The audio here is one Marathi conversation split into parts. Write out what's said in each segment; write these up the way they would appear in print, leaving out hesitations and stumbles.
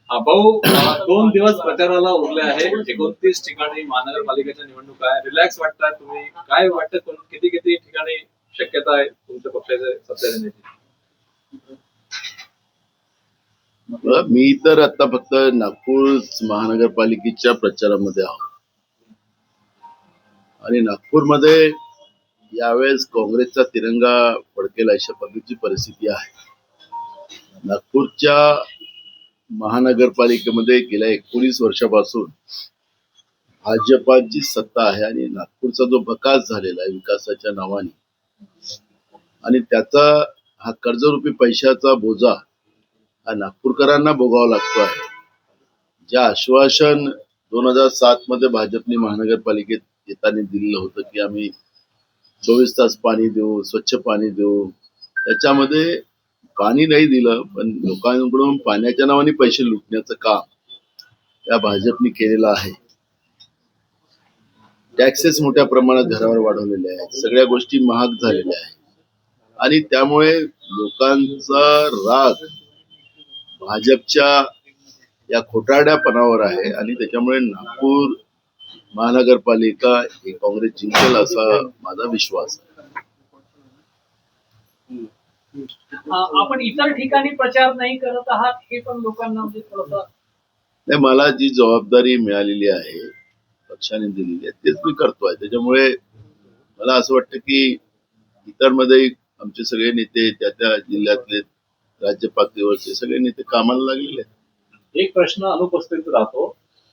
भाऊ 2 दिवस प्रचाराला उरले आहे. 29 ठिकाणी महानगरपालिकेच्या निवडणुका आहे. रिलॅक्स वाटतात तुम्ही? काय वाटतं किती किती ठिकाणी शक्यता आहे तुमच्या पक्षाचे सत्ता येण्याची? मी तर आता फक्त नागपूर महानगरपालिकेच्या प्रचारामध्ये आहोत आणि नागपूरमध्ये यावेळेस काँग्रेसचा तिरंगा फडकेल अशा पद्धतीची परिस्थिती आहे. नागपूरच्या महानगरपालिकेमध्ये गेल्या 19 वर्षापासून भाजपाची सत्ता आहे आणि नागपूरचा जो विकास झालेला आहे विकासाच्या नावाने आणि त्याचा हा कर्जरूपी पैशाचा बोजा हा नागपूरकरांना भोगावा लागतो आहे. जे आश्वासन 2007 मध्ये भाजपने महानगरपालिकेत येताना दिलेलं होतं की आम्ही 24 तास पाणी देऊ, स्वच्छ पाणी देऊ, त्याच्यामध्ये पाणी नाही दिलं, पण लोकांकडून पाण्याच्या नावाने पैसे लुटण्याचं काम या भाजपने केलेलं आहे. टॅक्सेस मोठ्या प्रमाणात घरावर वाढवलेले आहेत, सगळ्या गोष्टी महाग झालेल्या आहेत आणि त्यामुळे लोकांचा राग भाजपच्या या खोटारड्यापणावर आहे आणि त्याच्यामुळे नागपूर महानगरपालिका ही काँग्रेस जिंकेल असा माझा विश्वास आहे. आपण इतर ठिकाणी प्रचार नाही करत आहात हे पण लोकांना म्हणजे थोडंसं नाही, मला जी जबाबदारी मिळालेली आहे पक्षाने दिलेली आहे तेच मी करतोय. त्याच्यामुळे मला असं वाटतं की इतर मध्ये आमचे सगळे नेते त्या जिल्ह्यातले राज्य पातळीवरचे सगळे नेते कामाला लागलेले आहेत. एक प्रश्न अनुपस्थित राहतो,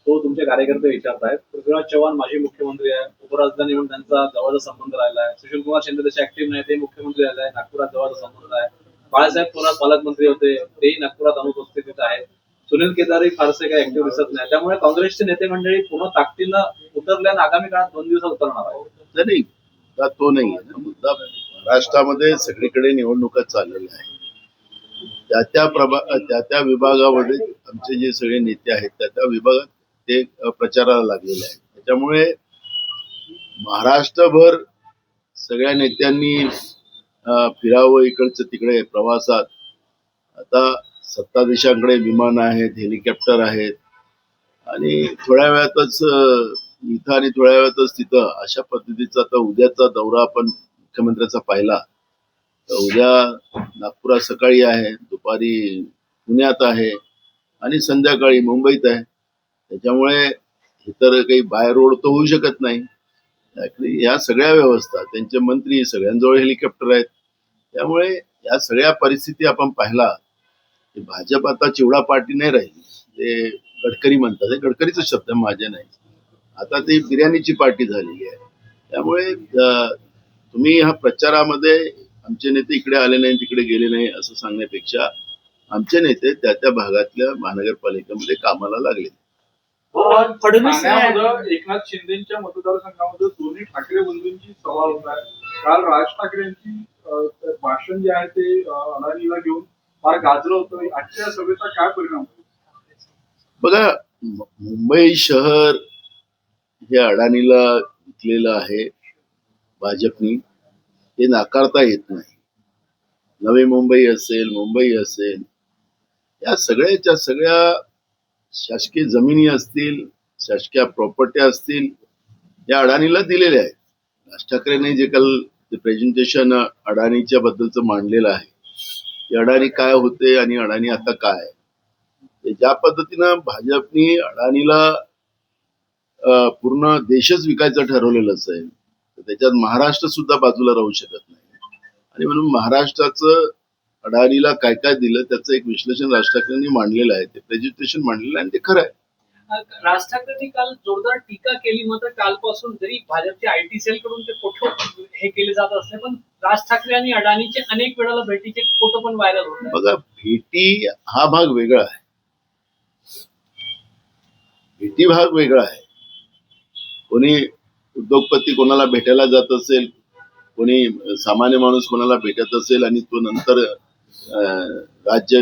तो तुमचे कार्यकर्ते विचारतायत. पृथ्वीराज चव्हाण माजी मुख्यमंत्री आहे, उपराजधानी म्हणून त्यांचा जवळचा संबंध राहिला आहे. सुशीलकुमार शिंदे तसे ऍक्टिव्ह नाही, ते मुख्यमंत्री राहिले आहे, नागपुरात जवळचा संबंध आहे. बाळासाहेब थोरात पालकमंत्री होते, तेही नागपुरात अनुपस्थितीत आहेत. सुनील केदारही फारसे काही ऍक्टिव्ह दिसत नाही. त्यामुळे काँग्रेसचे नेते मंडळी पूर्ण ताकदीनं उतरल्यानं आगामी काळात 2 दिवसात उतरणार आहे. नाही, तो नाही आहे ना मुद्दा. महाराष्ट्रामध्ये सगळीकडे निवडणुका चाललेल्या आहेत. त्या विभागामध्ये आमचे जे सगळे नेते आहेत त्या विभागात ते प्रचाराला लागलेले आहेत. त्याच्यामुळे महाराष्ट्रभर सगळ्या नेत्यांनी फिरावं इकडचं तिकडे प्रवासात. आता सत्ताधीशांकडे विमान आहेत, हेलिकॉप्टर आहेत आणि थोड्या वेळातच इथं आणि थोड्या वेळातच तिथं अशा पद्धतीचा आता उद्याचा दौरा आपण मुख्यमंत्र्याचा पाहिला तर उद्या नागपुरात सकाळी आहे, दुपारी पुण्यात आहे आणि संध्याकाळी मुंबईत आहे. त्याच्यामुळे इतर काही बाय रोड तर होऊ शकत नाही. या सगळ्या व्यवस्था त्यांचे मंत्री सगळ्यांजवळ हेलिकॉप्टर आहेत. त्यामुळे या सगळ्या परिस्थिती आपण पाहिला की भाजप आता चिवडा पार्टी नाही राहिली. ते गडकरी म्हणतात, हे गडकरीचा शब्द माझे नाही, आता ती बिर्याणीची पार्टी झालेली आहे. त्यामुळे तुम्ही ह्या प्रचारामध्ये आमचे नेते इकडे आले नाही तिकडे गेले नाही असं सांगण्यापेक्षा आमचे नेते त्या भागातल्या महानगरपालिकेमध्ये कामाला लागले. फडणवीस एकनाथ शिंदेच्या मतदारसंघामध्ये दोन्ही ठाकरे बंधूंची सभा होत आहे. काल राज ठाकरेंची भाषण जे आहे ते अडाणीला घेऊन फार गाजलं होतं. आजच्या सभेचा काय परिणाम? बघा, मुंबई शहर हे अडाणीला विकलेलं आहे भाजपनी, हे नाकारता येत नाही. नवी मुंबई असेल, मुंबई असेल, या सगळ्याच्या सगळ्या शासकीय जमिनी असतील, शासकीय प्रॉपर्टी असतील, या अडाणीला दिलेल्या आहेत. राज ठाकरेंनी जे काल प्रेझेंटेशन अडाणीच्या बद्दलचं मांडलेलं आहे, की अडाणी काय होते आणि अडाणी आता काय, ज्या पद्धतीनं भाजपनी अडाणीला पूर्ण देशच विकायचं ठरवलेलं असेल तर त्याच्यात महाराष्ट्र सुद्धा बाजूला राहू शकत नाही. आणि म्हणून महाराष्ट्राचं अडाणीला काय काय दिलं त्याचं एक विश्लेषण राज ठाकरेंनी मांडलेलं आहे, ते प्रेझेंटेशन मांडलेलं आहे आणि ते खरं आहे. राज ठाकरेंनी काल जोरदार टीका केली. मात्र कालपासून जरी भाजपच्या आयटी सेल कडून ते फोटो हे केले जात असते, पण राज ठाकरे आणि अडाणीचे अनेक वेळेला भेटीचे फोटो पण व्हायरल होत. बघा, भेटी हा भाग वेगळा आहे, भेटी भाग वेगळा आहे. कोणी उद्योगपती कोणाला भेटायला जात असेल, कोणी सामान्य माणूस कोणाला भेटत असेल आणि तो नंतर राज्य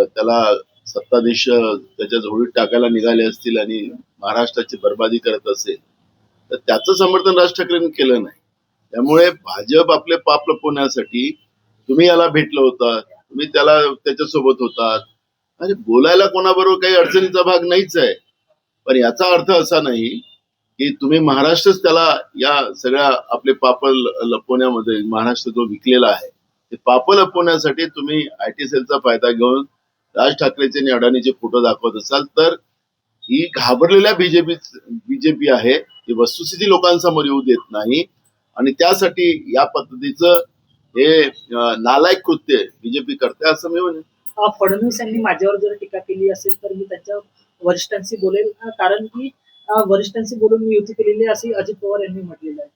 त्याला सत्ताधीश त्याच्या झोळीत टाकायला निघाले असतील आणि महाराष्ट्राची बर्बादी करत असेल तर त्याचं समर्थन राज ठाकरेंनी केलं नाही. त्यामुळे भाजप आपले पाप लपवण्यासाठी तुम्ही याला भेटलं होता, तुम्ही त्याला त्याच्यासोबत होतात. आणि बोलायला कोणाबरोबर काही अडचणीचा भाग नाहीच आहे. पण याचा अर्थ असा नाही की तुम्ही महाराष्ट्रच त्याला या सगळ्या आपले पाप लपवण्यामध्ये महाराष्ट्र जो विकलेला आहे ते पाप लपवण्यासाठी तुम्ही आयटी सेलचा फायदा घेऊन राज ठाकरेचे आणि अडाणीचे फोटो दाखवत असाल तर ही घाबरलेल्या बीजेपी आहे. ती वस्तुस्थिती लोकांसमोर येऊ देत नाही आणि त्यासाठी या पद्धतीचं हे नालायक कृत्य बीजेपी करते असं मी म्हणेन. फडणवीस यांनी माझ्यावर जर टीका केली असेल तर मी त्यांच्या वरिष्ठांशी बोलेल, कारण की वरिष्ठांशी बोलून मी युती केलेली आहे असे अजित पवार यांनी म्हटलेलं आहे.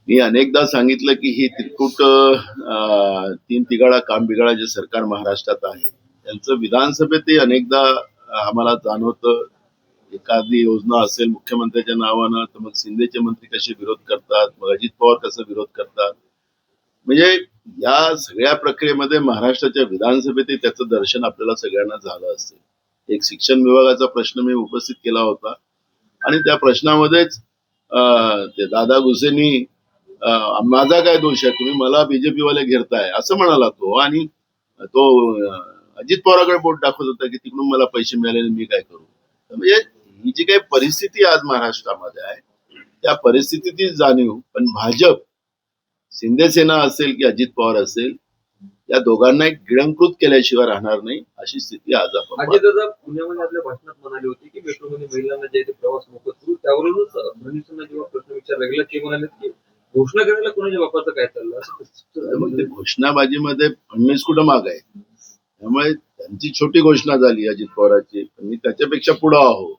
मी अनेकदा सांगितलं की ही त्रिकूट तीन तिघाडा काम बिघाडा जे सरकार महाराष्ट्रात आहे त्यांचं विधानसभेतही अनेकदा आम्हाला जाणवतं. एखादी योजना असेल मुख्यमंत्र्याच्या नावानं तर मग शिंदेचे मंत्री कसे विरोध करतात, मग अजित पवार कसं विरोध करतात. म्हणजे या सगळ्या प्रक्रियेमध्ये महाराष्ट्राच्या विधानसभेतही त्याचं दर्शन आपल्याला सगळ्यांना झालं असेल. एक शिक्षण विभागाचा प्रश्न मी उपस्थित केला होता आणि त्या प्रश्नामध्येच ते दादा भुसेंनी माझा काय दोष आहे, तुम्ही मला बीजेपी वाले घेरताय असं म्हणाला तो. आणि तो अजित पवाराकडे बोट दाखवत होता की तिकडून मला पैसे मिळाले मी काय करू. म्हणजे ही जी काही परिस्थिती आज महाराष्ट्रामध्ये आहे त्या परिस्थितीची जाणीव पण भाजप शिंदे सेना असेल की अजित पवार असेल या दोघांना एक गिळंकृत केल्याशिवाय राहणार नाही अशी स्थिती आज आपण अजय दादा पुण्यामध्ये आपल्या भाषणात म्हणाले होते की मेट्रोमध्ये महिलांना जे प्रवास मोफत करू त्यावरूनच फडणवीसांना जेव्हा प्रश्न विचारला गेला ते म्हणाले की घोषणा करायला कोणाच्या बापाचं काय चाललं असं. मग ते घोषणाबाजीमध्ये फडणवीस कुठं माग आहे. त्यामुळे त्यांची छोटी घोषणा झाली अजित पवारांची पण मी त्याच्यापेक्षा पुढं आहो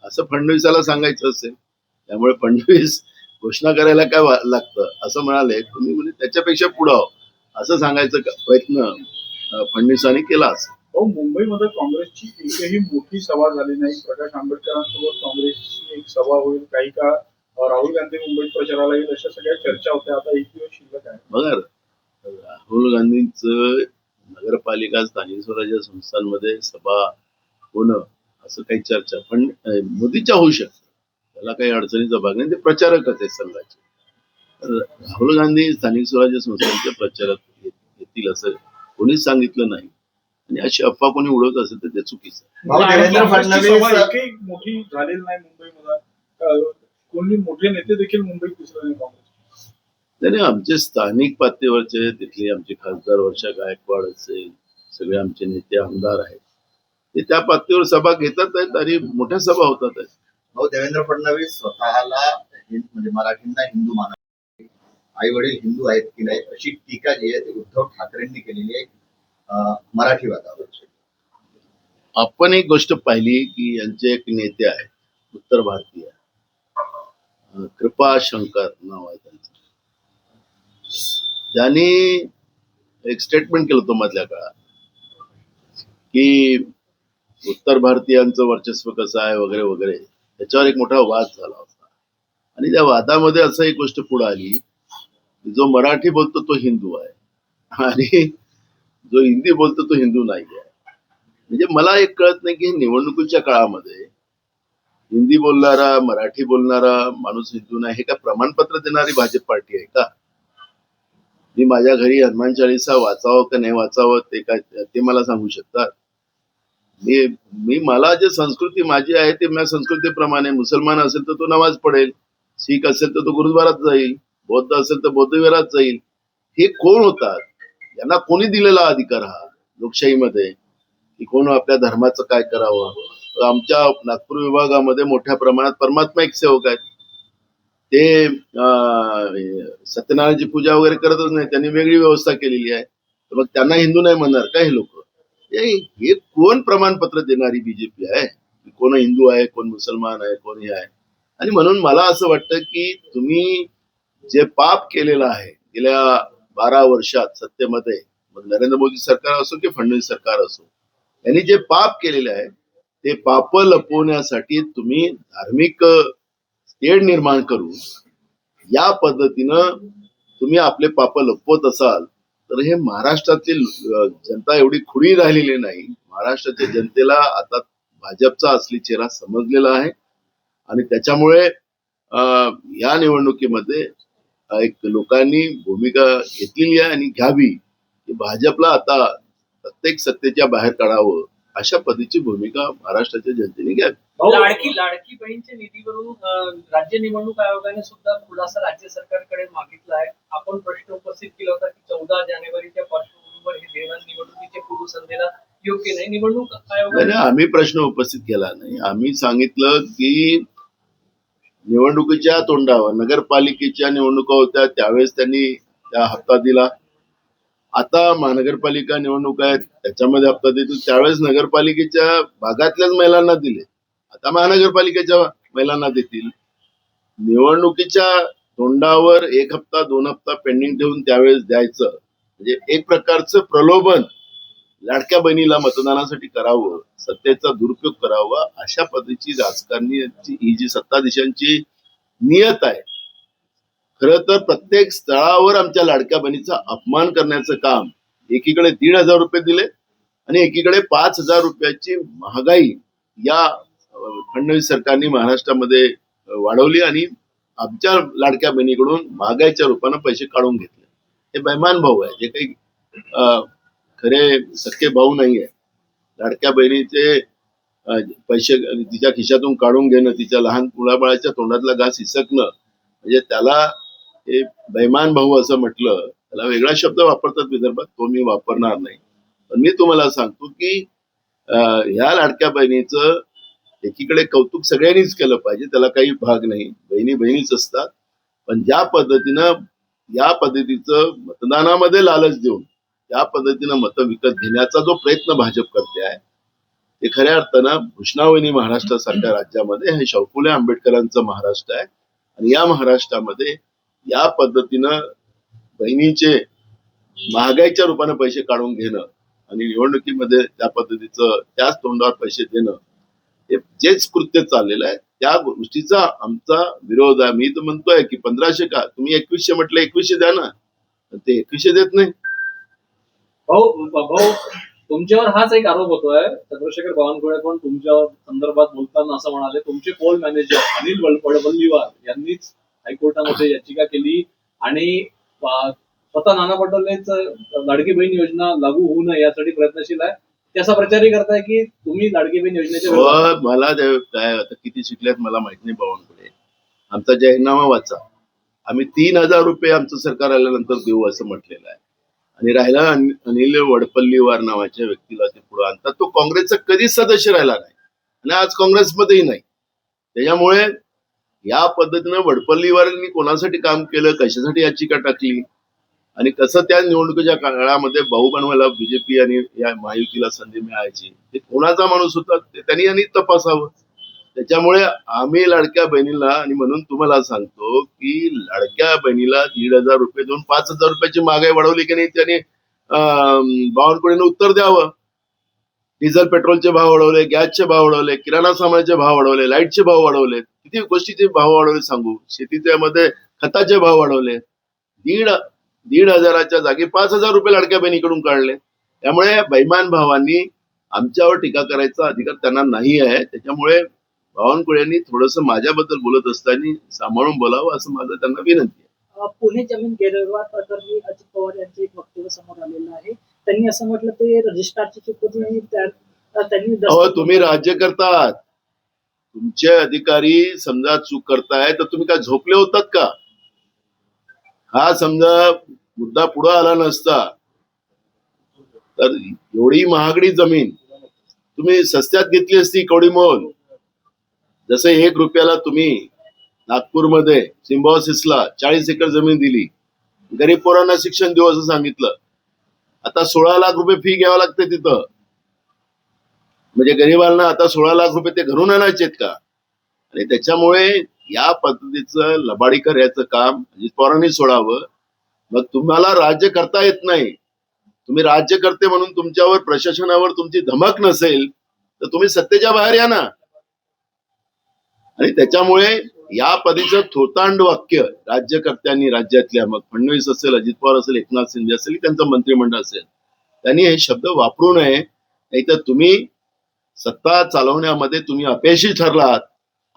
असं फडणवीसाला सांगायचं असेल. त्यामुळे फडणवीस घोषणा करायला काय लागतं असं म्हणाले, तुम्ही म्हणजे त्याच्यापेक्षा पुढं आहो असं सांगायचा प्रयत्न फडणवीसांनी केला असेल. मुंबईमध्ये काँग्रेसची एकही मोठी सभा झाली नाही. प्रकाश आंबेडकरांसोबत काँग्रेसची एक सभा होईल, काही काळ राहुल गांधी मुंबईत प्रचाराला येईल अशा सगळ्या चर्चा होत्या. आता एक दिवस शिल्लक आहे. बघा राहुल गांधींचं नगरपालिका स्थानिक स्वराज्य संस्थांमध्ये सभा होणं असं काही चर्चा पण मोदीच्या होऊ शकतं. त्याला काही अडचणीचा भाग नाही. ते प्रचारकच आहेत संघाचे. राहुल गांधी स्थानिक स्वराज्य संस्थांचे प्रचारक येतील असं कोणीच सांगितलं नाही आणि अशी अफवा कोणी उडवत असेल तर ते चुकीचं आहे. देवेंद्र फडणवीस एकही मोठी झालेली नाही मुंबईमध्ये. कोणी मोठे नेते देखील मुंबईत दिसले नाही काँग्रेस. त्याने आमचे स्थानिक पातळीवरचे तिथले आमचे खासदार वर्षा गायकवाड असेल सगळे आमचे नेते आमदार आहेत ते त्या पातळीवर सभा घेतात आहेत आणि मोठ्या सभा होतात आहेत. देवेंद्र फडणवीस स्वतःला म्हणजे मराठींना हिंदू मानत आई वडील हिंदू आहेत की नाही अशी टीका जी आहे ती उद्धव ठाकरेंनी केलेली आहे मराठीवादावर. आपण एक गोष्ट पाहिली की यांचे एक नेते आहेत उत्तर भारतीय कृपा शंकर नाव आहे त्यांचं. त्यांनी एक स्टेटमेंट केलं होतं मधल्या काळात की उत्तर भारतीयांचं वर्चस्व कसं आहे वगैरे वगैरे त्याच्यावर एक मोठा वाद झाला होता. आणि त्या वादामध्ये असं एक गोष्ट पुढे आली की जो मराठी बोलतो तो हिंदू आहे आणि जो हिंदी बोलतो तो हिंदू नाही आहे. म्हणजे मला एक कळत नाही की निवडणुकीच्या काळामध्ये हिंदी बोलणारा मराठी बोलणारा माणूस हिंदू नाही हे का प्रमाणपत्र देणारी भाजप पार्टी आहे का. मी माझ्या घरी हनुमान चालीसा वाचावं का नाही वाचावं ते मला सांगू शकतात. मी मला जे संस्कृती माझी आहे ते माझ्या संस्कृतीप्रमाणे मुसलमान असेल तर तो नमाज पडेल, शीख असेल तर तो गुरुद्वारात जाईल, बौद्ध असेल तर बौद्ध विहारात जाईल. हे कोण होतात, यांना कोणी दिलेला अधिकार हा लोकशाहीमध्ये की कोण आपल्या धर्माचं काय करावं. आमच्या नागपूर विभागामध्ये मोठ्या प्रमाणात परमात्मा एक सेवक आहेत. ते सत्यनारायणची पूजा वगैरे करतच नाही, त्यांनी वेगळी व्यवस्था केलेली आहे. तर मग त्यांना हिंदू नाही म्हणणार का हे लोक. हे कोण प्रमाणपत्र देणारी बीजेपी आहे, कोण हिंदू आहे कोण मुसलमान आहे कोण हे आहे. आणि म्हणून मला असं वाटतं की तुम्ही जे पाप केलेलं आहे गेल्या 12 वर्षात सत्तेमध्ये, मग नरेंद्र मोदी सरकार असो की फडणवीस सरकार असो, यांनी जे पाप केलेले आहे ते पाप लपवण्यासाठी तुम्ही धार्मिक तेढ निर्माण करून या पद्धतीनं तुम्ही आपले पाप लपवत असाल तर हे महाराष्ट्रातील जनता एवढी खुडी राहिलेली नाही. महाराष्ट्राच्या जनतेला आता भाजपचा असली चेहरा समजलेला आहे आणि त्याच्यामुळे या निवडणुकीमध्ये एक लोकांनी भूमिका घेतलेली आहे आणि घ्यावी की भाजपला आता प्रत्येक सत्तेच्या बाहेर काढावं अशा पद्धतीची भूमिका महाराष्ट्राच्या जनतेने घ्यावी. भाऊ, लाडकी बहीणच्या निधीवरून राज्य निवडणूक आयोगाने सुद्धा खुलासा राज्य सरकारकडे मागितला आहे. आपण प्रश्न उपस्थित केला होता की 14 जानेवारीच्या पार्श्वभूमीवर हे देणं निवडणुकीच्या पूर्वसंध्येला योग्य नाही. निवडणूक आयोगाने नाही, आम्ही प्रश्न उपस्थित केला नाही. आम्ही सांगितलं की निवडणुकीच्या तोंडावर नगरपालिकेच्या निवडणुका होत्या त्यावेळेस त्यांनी त्या हप्ता दिला. आता महानगरपालिका निवडणूक आहेत त्याच्यामध्ये हप्ता देतो, त्यावेळेस नगरपालिकेच्या भागातल्याच महिलांना दिले, आता महानगरपालिकेच्या महिलांना देतील. निवडणुकीच्या तोंडावर 1 हप्ता 2 हप्ता पेंडिंग ठेवून त्यावेळेस द्यायचं म्हणजे एक प्रकारचं प्रलोभन लाडक्या बहिणीला मतदानासाठी करावं, सत्तेचा दुरुपयोग करावा अशा पद्धतीची राजकारणी ही जी सत्ताधीशांची नियत आहे. खरं तर प्रत्येक स्थळावर आमच्या लाडक्या बहिणीचा अपमान करण्याचं काम, एकीकडे 1,500 रुपये दिले आणि एकीकडे 5,000 रुपयाची महागाई या फडणवीस सरकारने महाराष्ट्रामध्ये वाढवली आणि आमच्या लाडक्या बहिणीकडून महागाईच्या रूपानं पैसे काढून घेतले. हे बैमान भाऊ आहे, जे काही खरे सख्खे भाऊ नाहीये. लाडक्या बहिणीचे पैसे तिच्या खिशातून काढून घेणं, तिच्या लहान मुलाबाळाच्या तोंडातला घास हिसकणं म्हणजे त्याला हे बैमान भाऊ असं म्हटलं, त्याला वेगळा शब्द वापरतात विदर्भात, तो मी वापरणार नाही. पण मी तुम्हाला सांगतो की ह्या लाडक्या बहिणीचं एकीकडे कौतुक सगळ्यांनीच केलं पाहिजे, त्याला काही भाग नाही, बहिणी बहिणीच असतात. पण ज्या पद्धतीनं या पद्धतीचं मतदानामध्ये लालच देऊन त्या पद्धतीनं मतं विकत घेण्याचा जो प्रयत्न भाजप करते आहे ते खऱ्या अर्थानं भूषणावणी महाराष्ट्रासारख्या राज्यामध्ये हे शाहू फुले आंबेडकरांचं महाराष्ट्र आहे आणि या महाराष्ट्रामध्ये या पद्धतीनं बहिणीचे महागाईच्या रूपाने पैसे काढून घेणं आणि निवडणुकीमध्ये त्या पद्धतीचं त्याच तोंडावर पैसे देणं हे जेच कृत्य चाललेलं आहे त्या गोष्टीचा आमचा विरोध आहे. मी तर म्हणतोय की 1500 का, तुम्ही 2100 म्हटलं 2100 द्या ना, ते 2100 देत नाही. भाऊ, तुमच्यावर हाच एक आरोप होतोय. चंद्रशेखर बावनकुळे पण तुमच्या संदर्भात बोलताना असं म्हणाले, तुमचे पोल मॅनेजर अनिल वडवल्लीवार यांनीच हायकोर्टामध्ये याचिका केली आणि स्वतः नाना पटोलेच लाडकी बहीण योजना लागू होऊ नये यासाठी प्रयत्नशील आहे. त्याचा प्रचारही करताय की तुम्ही लाडकी बहीण योजनेच्या मला काय आता किती शिकल्यात मला माहित नाही बावनकुळे. आमचा जाहीरनामा वाचा, आम्ही 3,000 रुपये आमचं सरकार आल्यानंतर देऊ असं म्हटलेलं आहे. आणि राहिला अनिल वडपल्लीवार नावाच्या व्यक्तीला ते पुढे आणतात, तो काँग्रेसचा कधीच सदस्य राहिला नाही आणि आज काँग्रेसमध्येही नाही. त्याच्यामुळे या पद्धतीनं वडपल्लीवारांनी कोणासाठी काम केलं, कशासाठी याचिका टाकली आणि कसं त्या निवडणुकीच्या काळामध्ये भाऊ बनवायला बीजेपी आणि या महायुतीला संधी मिळायची, ते कोणाचा माणूस होता ते त्यांनी तपासावं. त्याच्यामुळे आम्ही लाडक्या बहिणीला, आणि म्हणून तुम्हाला सांगतो की लाडक्या बहिणीला 1,500 रुपये देऊन 5,000 रुपयाची महागाई वाढवली की नाही त्याने बावनकुळेने उत्तर द्यावं. डिझेल पेट्रोलचे भाव वाढवले, गॅसचे भाव वाढवले, किराणा सामानाचे भाव वाढवले, लाईटचे भाव वाढवले, किती गोष्टीचे भाव वाढवले सांगू. शेतीच्या मध्ये खताचे भाव वाढवले, 1,500च्या जागी 5,000 रुपये लाडक्या बहिणीकडून काढले. त्यामुळे बैमान भावांनी आमच्यावर टीका करायचा अधिकार त्यांना नाही आहे. त्याच्यामुळे बावनकुळेंनी थोडस माझ्याबद्दल बोलत असताना सांभाळून बोलावं असं माझं त्यांना विनंती आहे. पुणे जमीन गैरव्यवहार प्रकरणी अजित पवार यांचं एक वक्तव्य समोर आलेलं आहे. त्यांनी असं म्हटलं ते रजिस्ट्रारची चूक होती आणि त्यांनी तुम्ही राज्य करतात, तुमचे अधिकारी समजा चूक करताय तर तुम्ही काय झोपले होतात का? हा समजा मुद्दा पुढे आला नसता तर एवढी महागडी जमीन तुम्ही सस्त्यात घेतली असती कवडी मोल. जसं 1 रुपयाला तुम्ही नागपूरमध्ये सिम्बॉसिसला 40 एकर जमीन दिली, गरीब पोरांना शिक्षण देऊ असं सांगितलं. आता 16 लाख रुपये फी घ्यावं लागते तिथं. म्हणजे गरीबांना आता 16 लाख रुपये ते घरून आणायचे आहेत का? आणि त्याच्यामुळे या पद्धतीचं लबाडीकर याचं काम अजित पवारांनी सोडावं. मग तुम्हाला राज्य करता येत नाही, तुम्ही राज्य करते म्हणून तुमच्यावर प्रशासनावर तुमची धमक नसेल तर तुम्ही सत्तेच्या बाहेर या ना. आणि त्याच्यामुळे या पद्धतीचं थोतांड वाक्य राज्यकर्त्यांनी राज्यातल्या, मग फडणवीस असेल, अजित पवार असेल, एकनाथ शिंदे असेल, त्यांचं मंत्रिमंडळ असेल, त्यांनी हे शब्द वापरू नये. नाहीतर तुम्ही सत्ता चालवण्यामध्ये तुम्ही अपयशी ठरलात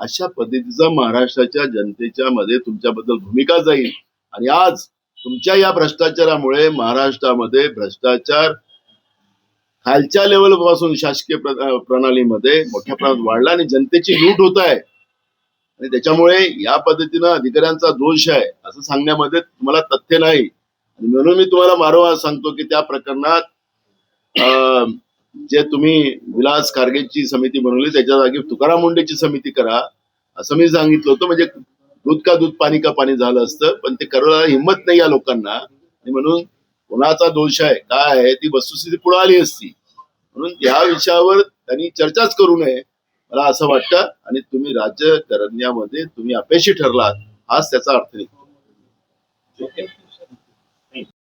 अशा पद्धतीचा महाराष्ट्राच्या जनतेच्या मध्ये तुमच्याबद्दल भूमिका जाईल. आणि आज तुमच्या या भ्रष्टाचारामुळे महाराष्ट्रामध्ये भ्रष्टाचार खालच्या लेवल पासून शासकीय प्रणालीमध्ये मोठ्या प्रमाणात वाढला आणि जनतेची लूट होत आहे. आणि त्याच्यामुळे या पद्धतीनं अधिकाऱ्यांचा दोष आहे असं सांगण्यामध्ये तुम्हाला तथ्य नाही. आणि म्हणून मी तुम्हाला वारंवार सांगतो की त्या प्रकरणात जे तुम्ही विलास खारगेची समिती बनवली त्याच्या जागी तुकाराम मुंडेची समिती करा असं मी सांगितलं होतं. म्हणजे दूध का दूध पाणी का पाणी झालं असतं, पण ते करायला हिंमत नाही या लोकांना. आणि म्हणून कोणाचा दोष आहे काय आहे ती वस्तुस्थिती पुढे आली असती. म्हणून या विषयावर त्यांनी चर्चाच करू नये मला असं वाटतं. आणि तुम्ही राज्य करण्यामध्ये तुम्ही अपयशी ठरलात हाच त्याचा अर्थ निघतो. ओके.